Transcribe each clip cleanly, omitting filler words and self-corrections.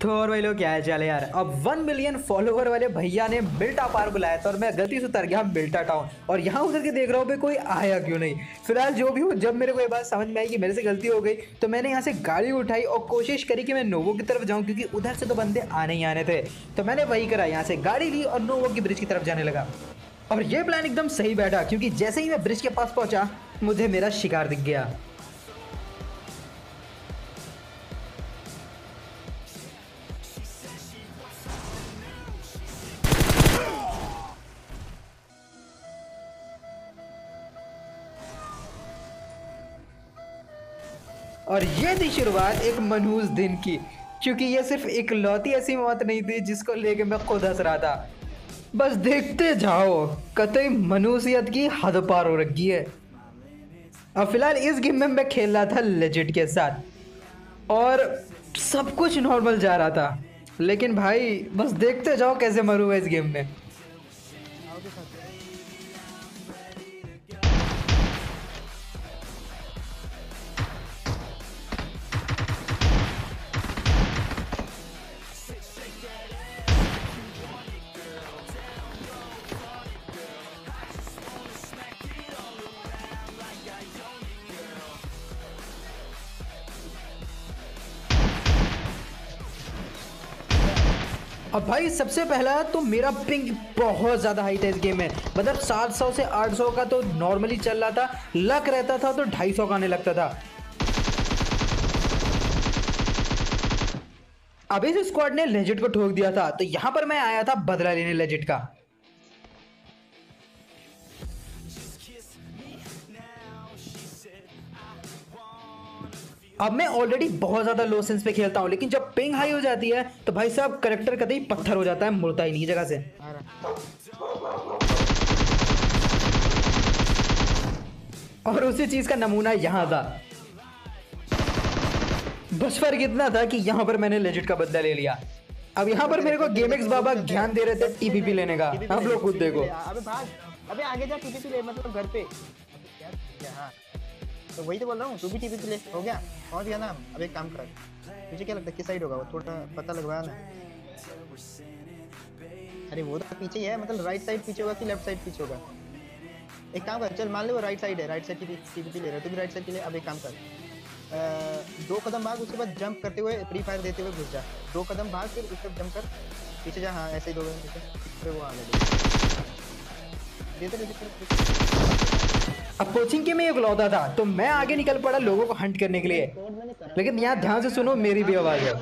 तो और भाई लोग क्या है चाल है यार। अब 1 मिलियन फॉलोवर वाले भैया ने मिल्टा पार बुलाया था और मैं गलती से उतर गया मिल्टा टाउन और यहाँ उधर के देख रहा हूँ कोई आया क्यों नहीं। फिलहाल जो भी हो, जब मेरे को ये बात समझ में आई कि मेरे से गलती हो गई तो मैंने यहाँ से गाड़ी उठाई और कोशिश करी कि मैं नोवो की तरफ जाऊँ, क्योंकि उधर से तो बंदे आने ही आने थे। तो मैंने वही करा, यहाँ से गाड़ी ली और नोवो की ब्रिज की तरफ जाने लगा। और ये प्लान एकदम सही बैठा, क्योंकि जैसे ही मैं ब्रिज के पास पहुंचा मुझे मेरा शिकार दिख गया। और ये थी शुरुआत एक मनहूस दिन की, क्योंकि ये सिर्फ एक लौती ऐसी मौत नहीं थी जिसको लेके मैं खुद हंस रहा था। बस देखते जाओ, कतई मनुष्यत की हद पार हो रखी है। अब फिलहाल इस गेम में मैं खेल रहा था लेजिट के साथ और सब कुछ नॉर्मल जा रहा था, लेकिन भाई बस देखते जाओ कैसे मरूंगा इस गेम में। अब भाई सबसे पहला तो मेरा पिंग बहुत ज़्यादा हाई था इस गेम में, मतलब 700 से 800 का तो नॉर्मली चल रहा था, लक रहता था तो 250 का आने लगता था। अभी इस स्क्वाड ने लेजिट को ठोक दिया था, तो यहां पर मैं आया था बदला लेने लेजिट का। अब मैं ऑलरेडी बहुत ज़्यादा लो सेंस पे खेलता हूँ, लेकिन जब पिंग हाई हो जाती है तो भाई साहब करेक्टर कतई पत्थर हो जाता है, मुड़ता ही नहीं जगह से। और उसी चीज़ का नमूना यहाँ था। बस फर्क इतना था कि यहाँ पर मैंने लेजिट का बदला ले लिया। अब यहाँ पर मेरे को गेमिक्स बाबा ज्ञान दे रहे थे टीपीपी लेने का, आप लोग खुद देखो। अबे भाग, अबे आगे जा, टीपीपी ले, मतलब घर पे। हाँ तो वही तो बोल रहा हूँ, तू भी टीपीपी ले। हो गया, पहुंच गया ना। अब एक काम कर, मुझे क्या लगता है किस साइड होगा वो, थोड़ा पता लगवाया ना। अरे वो तो पीछे ही है, मतलब राइट साइड पीछे होगा कि लेफ्ट साइड पीछे होगा। एक काम कर, चल मान ले वो राइट साइड है, राइट साइड टीपीपी ले रहा है, तू भी राइट साइड के लिए। अब एक काम कर, 2 कदम भाग, उसके बाद जंप करते हुए प्री फायर देते हुए घुस जा। 2 कदम भाग, फिर उसके बाद जंप कर, पीछे जा। हाँ ऐसे ही 2 कदम पीछे, फिर वो आगे अब कोचिंग के में एक लौटा था तो मैं आगे निकल पड़ा लोगों को हंट करने के लिए, लेकिन यहाँ ध्यान से सुनो, मेरी भी आवाज है।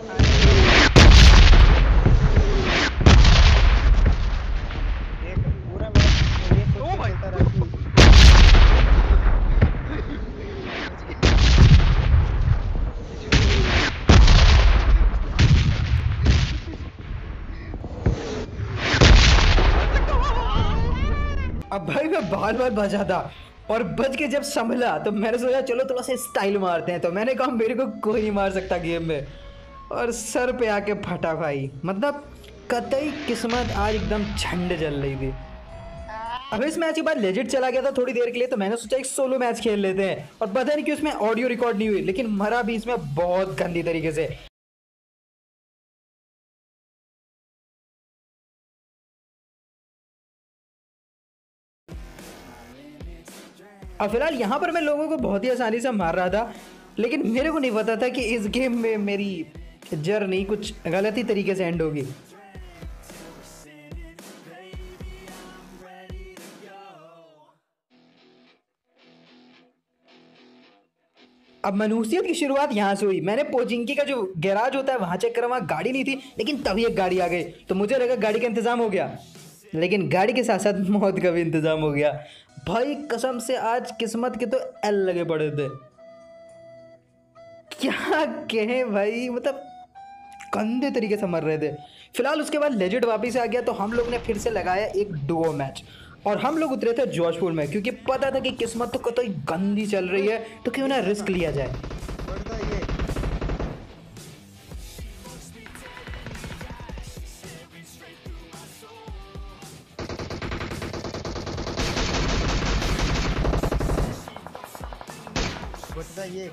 अब भाई मैं बार बार बजा था और बच के जब संभला तो मैंने सोचा चलो थोड़ा सा स्टाइल मारते हैं, तो मैंने कहा मेरे को कोई नहीं मार सकता गेम में, और सर पे आके फटा भाई। मतलब कतई किस्मत आज एकदम झंड जल रही थी। अब इस मैच के बाद लेजिट चला गया था थोड़ी देर के लिए, तो मैंने सोचा एक सोलो मैच खेल लेते हैं, और पता नहीं कि उसमें ऑडियो रिकॉर्ड नहीं हुई, लेकिन मरा भी इसमें बहुत गंदी तरीके से। अब फिलहाल यहाँ पर मैं लोगों को बहुत ही आसानी से मार रहा था, लेकिन मेरे को नहीं पता था कि इस गेम में मेरी जर्नी कुछ गलत ही तरीके से एंड होगी। अब मनुष्यत की शुरुआत यहाँ से हुई। मैंने पोजिंकी का जो गैराज होता है वहां चेक करा, वहां गाड़ी नहीं थी, लेकिन तभी एक गाड़ी आ गई तो मुझे लगा गाड़ी का इंतजाम हो गया, लेकिन गाड़ी के साथ साथ मौत का भी इंतजाम हो गया। भाई कसम से आज किस्मत के तो एल लगे पड़े थे, क्या कहे भाई, मतलब गंदे तरीके से मर रहे थे। फिलहाल उसके बाद लेजिट वापस आ गया तो हम लोग ने फिर से लगाया एक डुओ मैच, और हम लोग उतरे थे जोशपुर में, क्योंकि पता था कि किस्मत तो कतई गंदी चल रही है, तो क्यों ना रिस्क लिया जाए। ये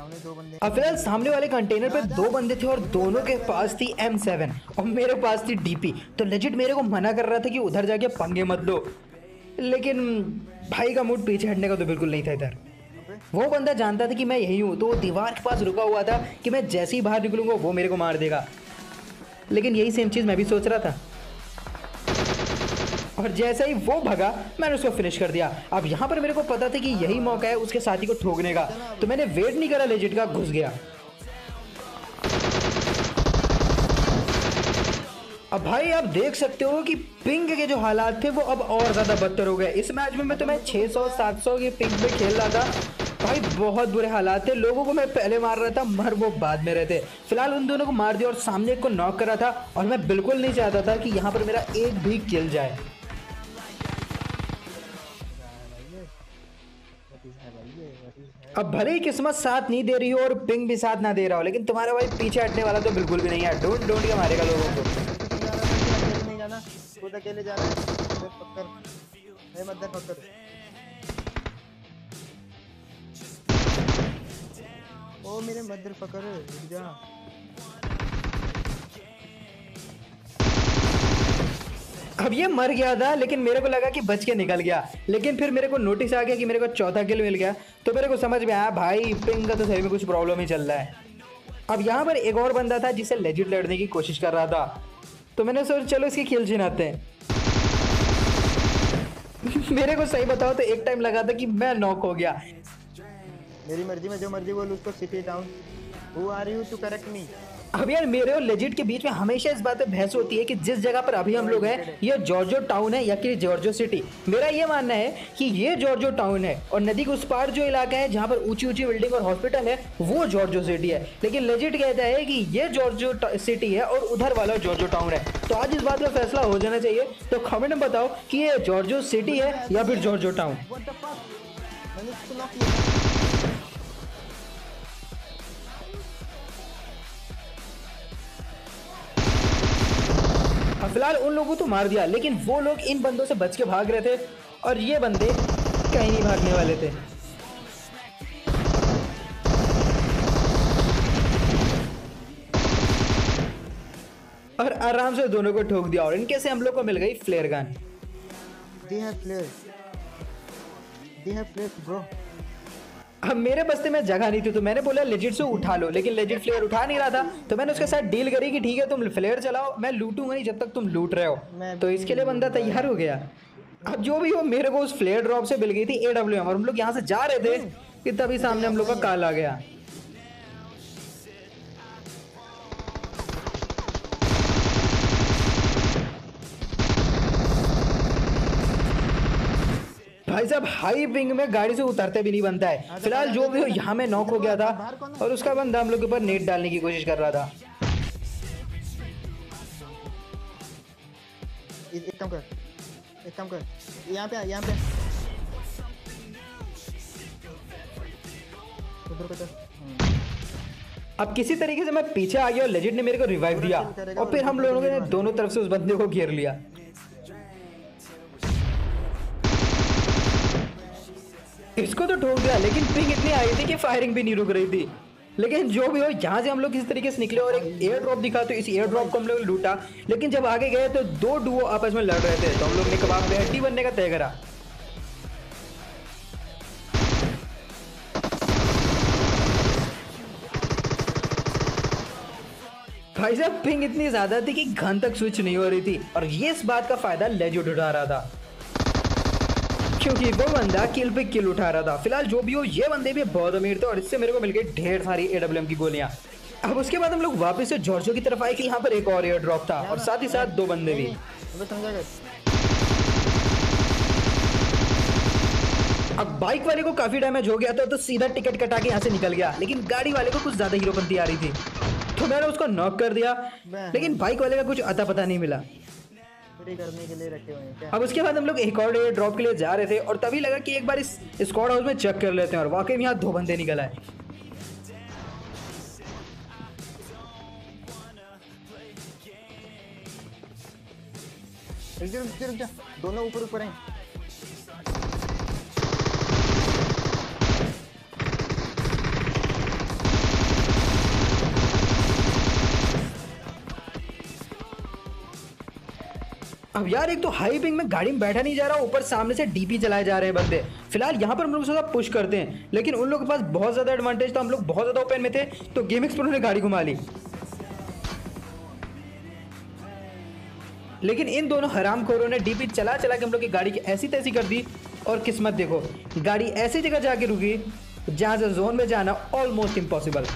सामने दो बंदे। अब फिलहाल सामने वाले कंटेनर पे दो बंदे थे और दोनों के पास थी M7 और मेरे पास थी DP। तो लेजिट मेरे को मना कर रहा था कि उधर जाके पंगे मत लो, लेकिन भाई का मूड पीछे हटने का तो बिल्कुल नहीं था इधर। वो बंदा जानता था कि मैं यही हूँ, तो वो दीवार के पास रुका हुआ था कि मैं जैसे ही बाहर निकलूंगा वो मेरे को मार देगा। लेकिन यही सेम चीज़ मैं भी सोच रहा था, और जैसे ही वो भगा मैंने उसको फिनिश कर दिया। अब यहाँ पर मेरे को पता था कि यही मौका है उसके साथी को ठोकने का, तो मैंने वेट नहीं करा, लेजिट का घुस गया। अब भाई आप देख सकते हो कि पिंग के जो हालात थे वो अब और ज़्यादा बदतर हो गए। इस मैच में तो मैं 600-700 की पिंग पे खेल रहा था भाई, बहुत बुरे हालात थे। लोगों को मैं पहले मार रहा था, मर वो बाद में रहते। फिलहाल उन दोनों को मार दिया और सामने एक को नॉक करा था, और मैं बिल्कुल नहीं चाहता था कि यहाँ पर मेरा एक भी किल जाए। अब भले ही किस्मत साथ नहीं दे रही हो और पिंग भी साथ ना दे रहा हो, लेकिन तुम्हारा भाई पीछे हटने वाला तो बिल्कुल भी नहीं है। डोंट के मारेगा लोगों को। नहीं जाना, खुद अकेले जा रहा है। पकड़, मत पकड़। ओ मेरे मदर पकड़, रुक जा। अब ये मर गया था, लेकिन मेरे को लगा कि बच के निकल गया। लेकिन फिर मेरे को नोटिस आ गया कि मेरे को चौथा किल मिल गया, तो मेरे को समझ में आया भाई पिंग का तो सही में कुछ प्रॉब्लम ही चल रहा है। अब यहाँ पर एक और बंदा था जिससे लेजिट लड़ने की कोशिश कर रहा था, तो मैंने सोचा चलो इसकी किल छिनाते हैं। मेरे को सही बताओ तो एक टाइम लगा था कि मैं नॉक हो गया। मेरी मर्जी में जो मर्जी बोल उसको सिटी डाउन। Who are you to correct me? अब यार मेरे और लेजिट के बीच में हमेशा इस बात पे बहस होती है कि जिस जगह पर अभी हम लोग हैं ये जॉर्जो टाउन है या कि जॉर्जो सिटी। मेरा ये मानना है कि ये जॉर्जो टाउन है और नदी के उस पार जो इलाका है जहाँ पर ऊंची ऊंची बिल्डिंग और हॉस्पिटल है वो जॉर्जो सिटी है। लेकिन लेजिट कहता है कि ये जॉर्जो सिटी है और उधर वाला जॉर्जो टाउन है। तो आज इस बात का फैसला हो जाना चाहिए। तो कमेंट में बताओ कि ये जॉर्जो सिटी है या फिर जॉर्जो टाउन। फिलहाल उन लोगों को तो मार दिया, लेकिन वो लोग इन बंदों से बच के भाग रहे थे और ये बंदे कहीं नहीं भागने वाले थे। और आराम से दोनों को ठोक दिया और इनके से हम लोग को मिल गई flare gun. They have flares bro। अब मेरे बस्ते में जगह नहीं थी, तो मैंने बोला लेजिट से उठा लो, लेकिन लेजिट फ्लेयर उठा नहीं रहा था। तो मैंने उसके साथ डील करी कि ठीक है तुम फ्लेयर चलाओ, मैं लूटूंगा नहीं जब तक तुम लूट रहे हो। तो इसके लिए बंदा तैयार हो गया। अब जो भी हो मेरे को उस फ्लेयर ड्रॉप से मिल गई थी AWM, और हम लोग यहाँ से जा रहे थे कि तभी सामने हम लोग का काल आ गया। भाई साहब हाई पिंग में गाड़ी से उतरते भी नहीं बनता है। फिलहाल जो भी हो यहाँ में नॉक हो गया था और उसका बंदा हम लोग के ऊपर नेट डालने की कोशिश कर रहा था। एक काम कर, यहाँ पे अब किसी तरीके से मैं पीछे आ गया और लेजिट ने मेरे को रिवाइव दिया और फिर हम लोगों ने दोनों तरफ से उस बंदे को घेर लिया। इसको तो ठोक दिया, लेकिन पिंग इतनी आई थी कि फायरिंग भी नहीं रुक रही थी। लेकिन जो भी हो यहाँ से हम लोग किसी तरीके से निकले और एक एयर ड्रॉप दिखा, तो इस एयर ड्रॉप को हम लोग लूटा। लेकिन जब आगे गए तो दो डुओ आपस में लड़ रहे थे, तो हम लोग ने कबाब में हड्डी बनने का तय करा। भाई साहब पिंग इतनी ज्यादा थी कि गन तक स्विच नहीं हो रही थी, और ये इस बात का फायदा लेजिट उठा रहा था क्योंकि वो बंदा किल पे किल उठा रहा था। फिलहाल जो भी हो ये बंदे भी बहुत अमीर थे और इससे मेरे को मिल गई ढेर सारी AWM की गोलियां। अब उसके बाद हम लोग वापस से जॉर्जो की तरफ आए कि यहाँ पर एक और एयर ड्रॉप था और साथ ही साथ दो बंदे भी। अब बाइक वाले को काफी डैमेज हो गया था, तो सीधा टिकट कटा के यहाँ से निकल गया। लेकिन गाड़ी वाले को कुछ ज्यादा हीरोपंती आ रही थी, तो मैंने उसको नॉक कर दिया। लेकिन बाइक वाले का कुछ अता पता नहीं मिला। करने के लिए रखे हुए हैं क्या? अब उसके बाद हम लोग एक और एयर ड्रॉप के लिए जा रहे थे और तभी लगा कि एक बार इस स्क्वाड हाउस में चेक कर लेते हैं, और वाकई में यहाँ दो बंदे निकल आए। रुक जा, दोनों ऊपर हैं। अब यार एक तो हाई पिंग में गाड़ी में बैठा नहीं जा रहा, ऊपर सामने से डीपी चलाए जा रहे हैं बंदे। फिलहाल यहाँ पर हम लोग थोड़ा पुश करते हैं, लेकिन उन लोगों के पास बहुत ज़्यादा एडवांटेज था, हम लोग बहुत ज़्यादा ओपन में थे, तो गेमिंग्स प्रो ने गाड़ी घुमा ली। लेकिन इन दोनों हरामखोरों ने डीपी चला चला के हम लोग की गाड़ी की ऐसी तैसी कर दी। और किस्मत देखो, गाड़ी ऐसी जगह जाके रुकी जहाँ से जोन में जाना ऑलमोस्ट इम्पॉसिबल।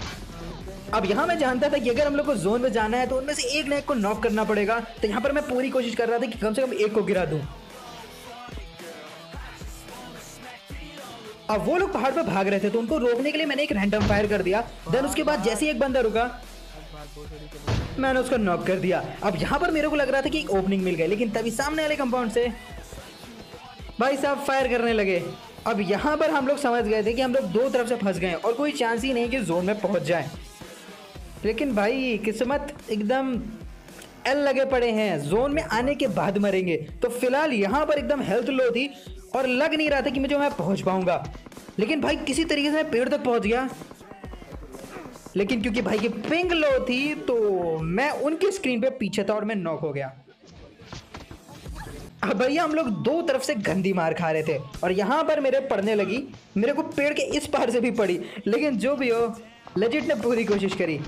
अब यहाँ मैं जानता था कि अगर हम लोग को जोन में जाना है तो उनमें से एक ना एक को नॉक करना पड़ेगा, तो यहाँ पर मैं पूरी कोशिश कर रहा था कि कम से कम एक को गिरा दूं। अब वो लोग पहाड़ पे भाग रहे थे, तो उनको रोकने के लिए मैंने एक रैंडम फायर कर दिया। देन उसके बाद जैसे ही एक बंदा रुका, मैंने उसको नॉक कर दिया। अब यहाँ पर मेरे को लग रहा था कि एक ओपनिंग मिल गई, लेकिन तभी सामने वाले कंपाउंड से भाई साहब फायर करने लगे। अब यहाँ पर हम लोग समझ गए थे कि हम लोग दो तरफ से फंस गए और कोई चांस ही नहीं कि जोन में पहुँच जाए। लेकिन भाई किस्मत एकदम एल लगे पड़े हैं, जोन में आने के बाद मरेंगे। तो फिलहाल यहाँ पर एकदम हेल्थ लो थी और लग नहीं रहा था कि मैं पहुँच पाऊँगा, लेकिन भाई किसी तरीके से मैं पेड़ तक पहुँच गया। लेकिन क्योंकि भाई की पिंग लो थी तो मैं उनकी स्क्रीन पे पीछे था और मैं नॉक हो गया। अब भैया हम लोग दो तरफ से गंदी मार खा रहे थे और यहाँ पर मेरे पड़ने लगी, मेरे को पेड़ के इस पार से भी पड़ी, लेकिन जो भी हो लेजिट ने पूरी कोशिश करी।